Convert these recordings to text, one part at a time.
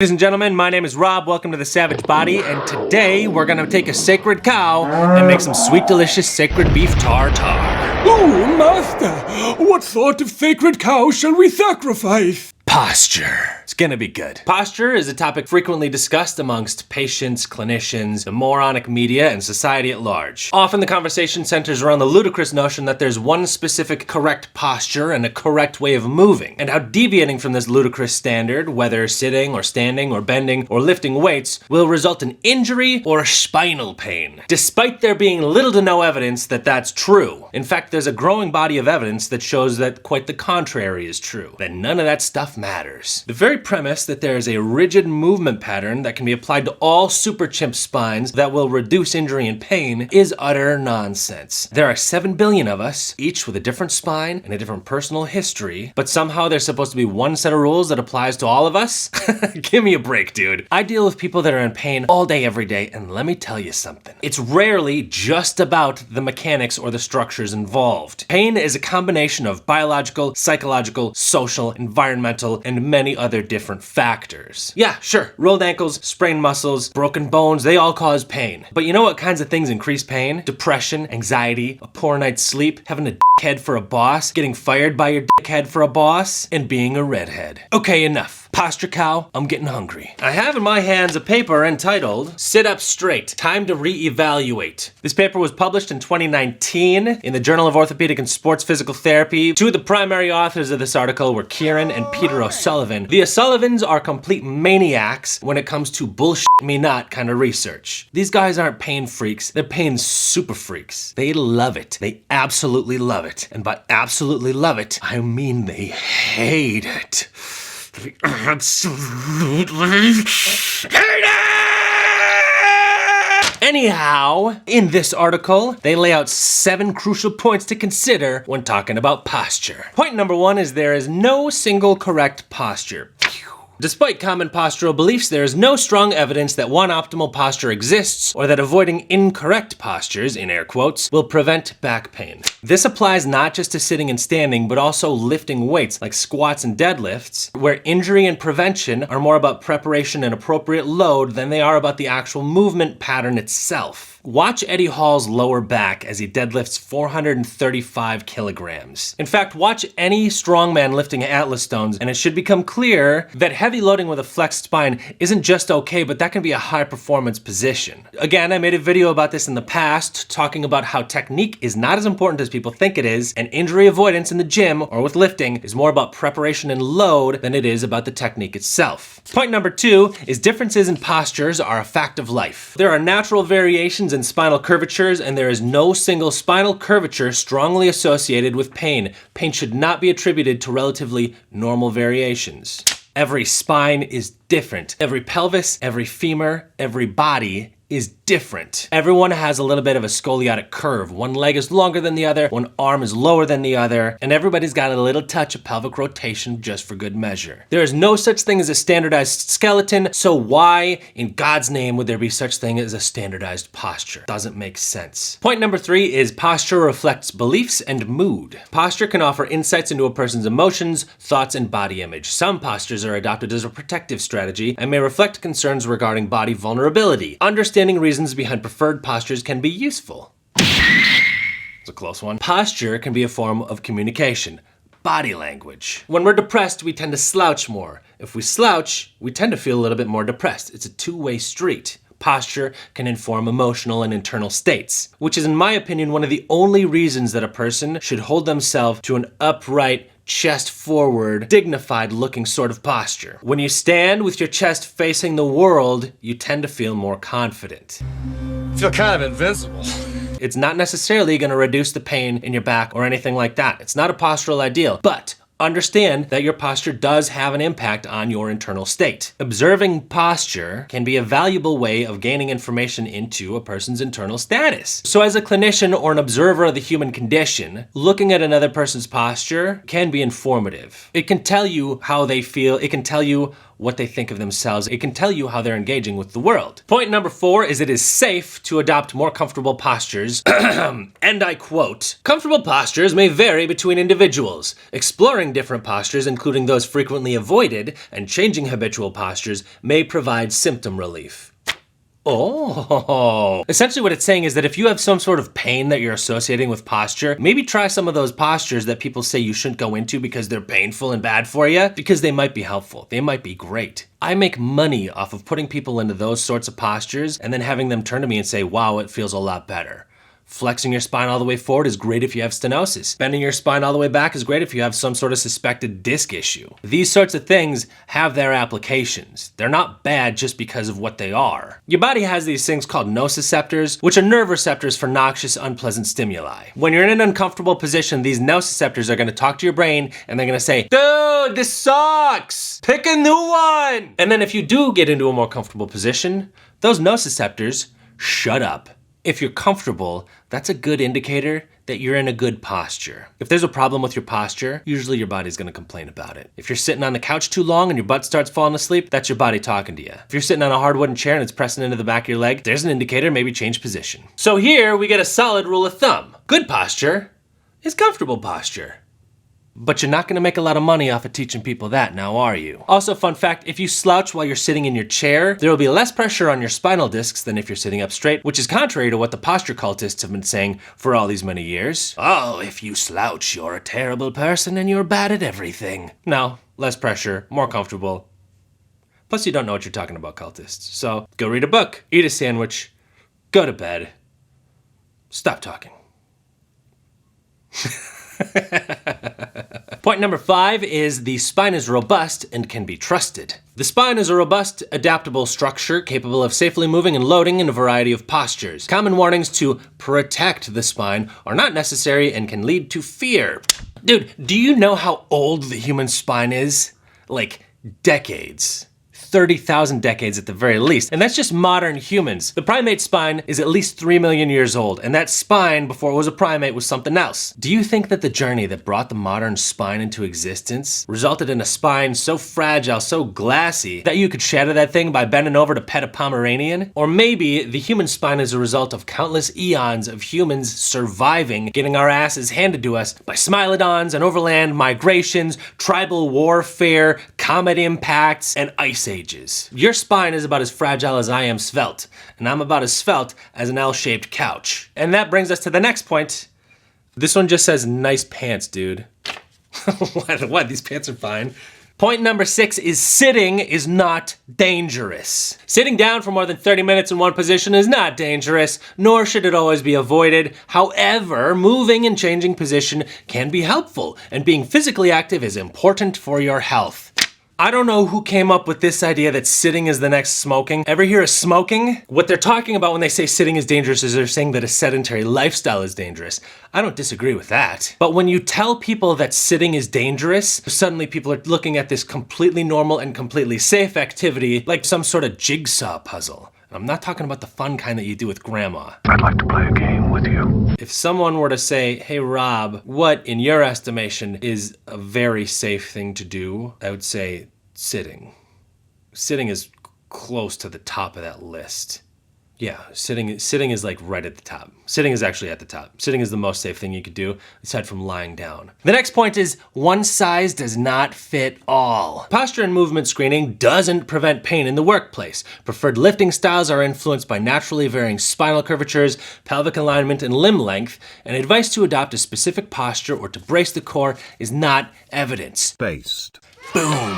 Ladies and gentlemen, my name is Rob. Welcome to the Savage Body, and today we're gonna take a sacred cow and make some sweet, delicious sacred beef tartare. Oh, master, what sort of sacred cow shall we sacrifice? Posture. It's gonna be good. Posture is a topic frequently discussed amongst patients, clinicians, the moronic media, and society at large. Often the conversation centers around the ludicrous notion that there's one specific correct posture and a correct way of moving, and how deviating from this ludicrous standard, whether sitting or standing or bending or lifting weights, will result in injury or spinal pain, despite there being little to no evidence that that's true. In fact, there's a growing body of evidence that shows that quite the contrary is true, that none of that stuff matters. The very premise that there is a rigid movement pattern that can be applied to all super chimp spines that will reduce injury and pain is utter nonsense. There are 7 billion of us, each with a different spine and a different personal history, but somehow there's supposed to be one set of rules that applies to all of us? Give me a break, dude. I deal with people that are in pain all day, every day, and let me tell you something. It's rarely just about the mechanics or the structures involved. Pain is a combination of biological, psychological, social, environmental, and many other different factors. Yeah, sure, rolled ankles, sprained muscles, broken bones, they all cause pain. But you know what kinds of things increase pain? Depression, anxiety, a poor night's sleep, having a dickhead for a boss, getting fired by your dickhead for a boss, and being a redhead. Okay, enough. Posture cow, I'm getting hungry. I have in my hands a paper entitled Sit Up Straight, Time to Reevaluate. This paper was published in 2019 in the Journal of Orthopedic and Sports Physical Therapy. Two of the primary authors of this article were Kieran and Peter O'Sullivan. The O'Sullivans are complete maniacs when it comes to bullshit me not kind of research. These guys aren't pain freaks, they're pain super freaks. They love it. They absolutely love it. And by absolutely love it, I mean they hate it. They absolutely hate it! Anyhow, in this article, they lay out 7 crucial points to consider when talking about posture. Point number 1 is there is no single correct posture. Despite common postural beliefs, there is no strong evidence that one optimal posture exists or that avoiding incorrect postures, in air quotes, will prevent back pain. This applies not just to sitting and standing, but also lifting weights like squats and deadlifts, where injury and prevention are more about preparation and appropriate load than they are about the actual movement pattern itself. Watch Eddie Hall's lower back as he deadlifts 435 kilograms. In fact, watch any strongman lifting Atlas stones, and it should become clear that heavy loading with a flexed spine isn't just okay, but that can be a high performance position. Again, I made a video about this in the past, talking about how technique is not as important as people think it is, and injury avoidance in the gym or with lifting is more about preparation and load than it is about the technique itself. Point number 2 is differences in postures are a fact of life. There are natural variations in spinal curvatures, and there is no single spinal curvature strongly associated with pain. Pain should not be attributed to relatively normal variations. Every spine is different. Every pelvis, every femur, every body is different. Everyone has a little bit of a scoliotic curve. One leg is longer than the other, one arm is lower than the other, and everybody's got a little touch of pelvic rotation just for good measure. There is no such thing as a standardized skeleton, so why in God's name would there be such thing as a standardized posture? Doesn't make sense. Point number 3 is posture reflects beliefs and mood. Posture can offer insights into a person's emotions, thoughts, and body image. Some postures are adopted as a protective strategy and may reflect concerns regarding body vulnerability. Understanding reasons behind preferred postures can be useful. It's a close one. Posture can be a form of communication. Body language. When we're depressed, we tend to slouch more. If we slouch, we tend to feel a little bit more depressed. It's a two-way street. Posture can inform emotional and internal states, which is, in my opinion, one of the only reasons that a person should hold themselves to an upright, chest forward, dignified looking sort of posture. When you stand with your chest facing the world, you tend to feel more confident. I feel kind of invincible. It's not necessarily going to reduce the pain in your back or anything like that. It's not a postural ideal, but understand that your posture does have an impact on your internal state. Observing posture can be a valuable way of gaining information into a person's internal status. So as a clinician or an observer of the human condition, looking at another person's posture can be informative. It can tell you how they feel. It can tell you what they think of themselves. It can tell you how they're engaging with the world. Point number 4 is it is safe to adopt more comfortable postures. And I quote, "Comfortable postures may vary between individuals. Exploring different postures, including those frequently avoided, and changing habitual postures may provide symptom relief." Oh, essentially what it's saying is that if you have some sort of pain that you're associating with posture, maybe try some of those postures that people say you shouldn't go into because they're painful and bad for you, because they might be helpful. They might be great. I make money off of putting people into those sorts of postures and then having them turn to me and say, wow, it feels a lot better. Flexing your spine all the way forward is great if you have stenosis. Bending your spine all the way back is great if you have some sort of suspected disc issue. These sorts of things have their applications. They're not bad just because of what they are. Your body has these things called nociceptors, which are nerve receptors for noxious, unpleasant stimuli. When you're in an uncomfortable position, these nociceptors are gonna talk to your brain and they're gonna say, dude, this sucks! Pick a new one! And then if you do get into a more comfortable position, those nociceptors shut up. If you're comfortable, that's a good indicator that you're in a good posture. If there's a problem with your posture, usually your body's gonna complain about it. If you're sitting on the couch too long and your butt starts falling asleep, that's your body talking to you. If you're sitting on a hard wooden chair and it's pressing into the back of your leg, there's an indicator, maybe change position. So here we get a solid rule of thumb. Good posture is comfortable posture. But you're not gonna make a lot of money off of teaching people that, now are you? Also, fun fact, if you slouch while you're sitting in your chair, there will be less pressure on your spinal discs than if you're sitting up straight, which is contrary to what the posture cultists have been saying for all these many years. Oh, if you slouch, you're a terrible person and you're bad at everything. No, less pressure, more comfortable. Plus you don't know what you're talking about, cultists. So go read a book, eat a sandwich, go to bed, stop talking. Point number 5 is the spine is robust and can be trusted. The spine is a robust, adaptable structure capable of safely moving and loading in a variety of postures. Common warnings to protect the spine are not necessary and can lead to fear. Dude, do you know how old the human spine is? Like decades. 30,000 decades at the very least. And that's just modern humans. The primate spine is at least 3 million years old, and that spine, before it was a primate, was something else. Do you think that the journey that brought the modern spine into existence resulted in a spine so fragile, so glassy, that you could shatter that thing by bending over to pet a Pomeranian? Or maybe the human spine is a result of countless eons of humans surviving, getting our asses handed to us by smilodons and overland migrations, tribal warfare, comet impacts, and ice ages. Your spine is about as fragile as I am svelte, and I'm about as svelte as an L-shaped couch. And that brings us to the next point. This one just says, nice pants, dude. What? These pants are fine. Point number 6 is sitting is not dangerous. Sitting down for more than 30 minutes in one position is not dangerous, nor should it always be avoided. However, moving and changing position can be helpful, and being physically active is important for your health. I don't know who came up with this idea that sitting is the next smoking. Ever hear of smoking? What they're talking about when they say sitting is dangerous is they're saying that a sedentary lifestyle is dangerous. I don't disagree with that. But when you tell people that sitting is dangerous, suddenly people are looking at this completely normal and completely safe activity like some sort of jigsaw puzzle. I'm not talking about the fun kind that you do with grandma. I'd like to play a game with you. If someone were to say, hey Rob, what in your estimation is a very safe thing to do? I would say sitting. Sitting is close to the top of that list. Yeah, sitting is like right at the top. Sitting is actually at the top. Sitting is the most safe thing you could do, aside from lying down. The next point is one size does not fit all. Posture and movement screening doesn't prevent pain in the workplace. Preferred lifting styles are influenced by naturally varying spinal curvatures, pelvic alignment, and limb length, and advice to adopt a specific posture or to brace the core is not evidence-based. Boom.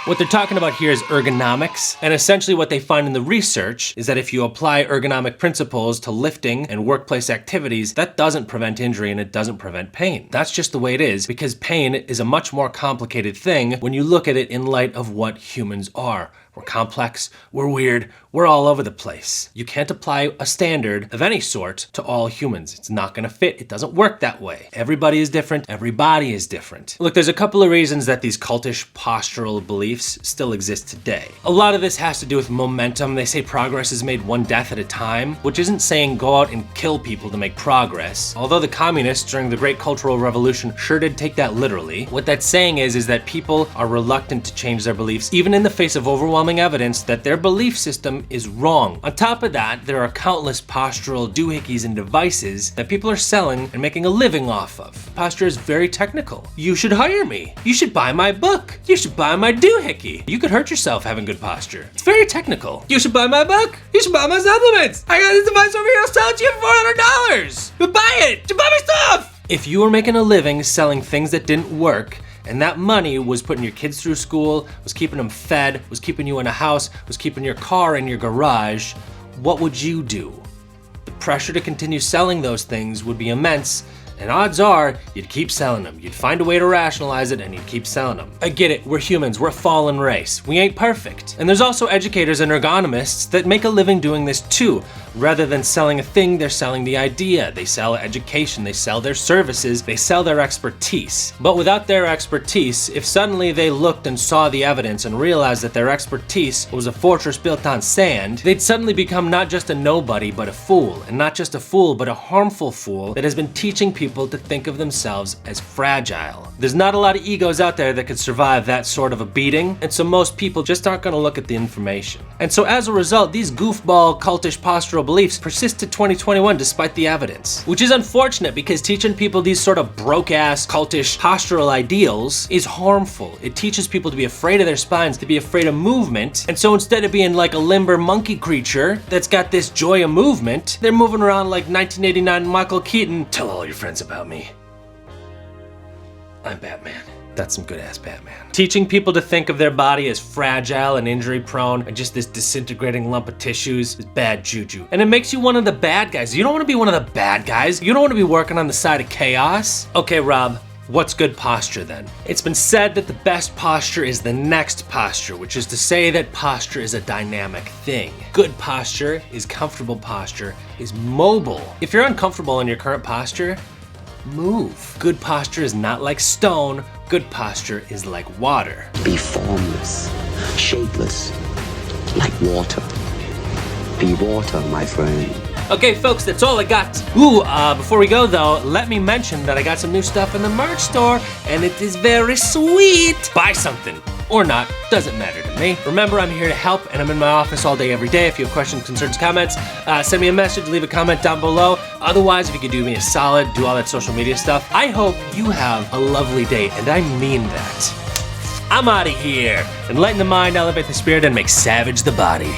What they're talking about here is ergonomics, and essentially what they find in the research is that if you apply ergonomic principles to lifting and workplace activities, that doesn't prevent injury and it doesn't prevent pain. That's just the way it is, because pain is a much more complicated thing when you look at it in light of what humans are. We're complex, we're weird, we're all over the place. You can't apply a standard of any sort to all humans. It's not gonna fit, it doesn't work that way. Everybody is different, everybody is different. Look, there's a couple of reasons that these cultish postural beliefs beliefs still exist today. A lot of this has to do with momentum. They say progress is made one death at a time, which isn't saying go out and kill people to make progress. Although the communists during the Great Cultural Revolution sure did take that literally, what that's saying is that people are reluctant to change their beliefs even in the face of overwhelming evidence that their belief system is wrong. On top of that, there are countless postural doohickeys and devices that people are selling and making a living off of. Posture is very technical. You should hire me. You should buy my book. You should buy my doohickey. You could hurt yourself having good posture. It's very technical. You should buy my book. You should buy my supplements. I got this device over here. I'll sell it to you for $400. But buy it. To buy my stuff. If you were making a living selling things that didn't work, and that money was putting your kids through school, was keeping them fed, was keeping you in a house, was keeping your car in your garage, what would you do? The pressure to continue selling those things would be immense, and odds are you'd keep selling them. You'd find a way to rationalize it and you'd keep selling them. I get it, we're humans, we're a fallen race. We ain't perfect. And there's also educators and ergonomists that make a living doing this too. Rather than selling a thing, they're selling the idea. They sell education, they sell their services, they sell their expertise. But without their expertise, if suddenly they looked and saw the evidence and realized that their expertise was a fortress built on sand, they'd suddenly become not just a nobody, but a fool. And not just a fool, but a harmful fool that has been teaching people to think of themselves as fragile. There's not a lot of egos out there that could survive that sort of a beating, and so most people just aren't gonna look at the information. And so as a result, these goofball, cultish postural beliefs persist to 2021 despite the evidence. Which is unfortunate because teaching people these sort of broke-ass, cultish, postural ideals is harmful. It teaches people to be afraid of their spines, to be afraid of movement, and so instead of being like a limber monkey creature that's got this joy of movement, they're moving around like 1989 Michael Keaton. Tell all your friends about me. I'm Batman. That's some good-ass Batman. Teaching people to think of their body as fragile and injury-prone and just this disintegrating lump of tissues is bad juju. And it makes you one of the bad guys. You don't want to be one of the bad guys. You don't want to be working on the side of chaos. Okay, Rob, what's good posture then? It's been said that the best posture is the next posture, which is to say that posture is a dynamic thing. Good posture is comfortable posture, is mobile. If you're uncomfortable in your current posture, move. Good posture is not like stone. Good posture is like water. Be formless, shapeless, like water. Be water, my friend. Okay, folks, that's all I got. Before we go though, let me mention that I got some new stuff in the merch store, and it is very sweet. Buy something. Or not, doesn't matter to me. Remember, I'm here to help, and I'm in my office all day, every day. If you have questions, concerns, comments, send me a message, leave a comment down below. Otherwise, if you could do me a solid, do all that social media stuff, I hope you have a lovely day, and I mean that. I'm out of here. Enlighten the mind, elevate the spirit, and make savage the body.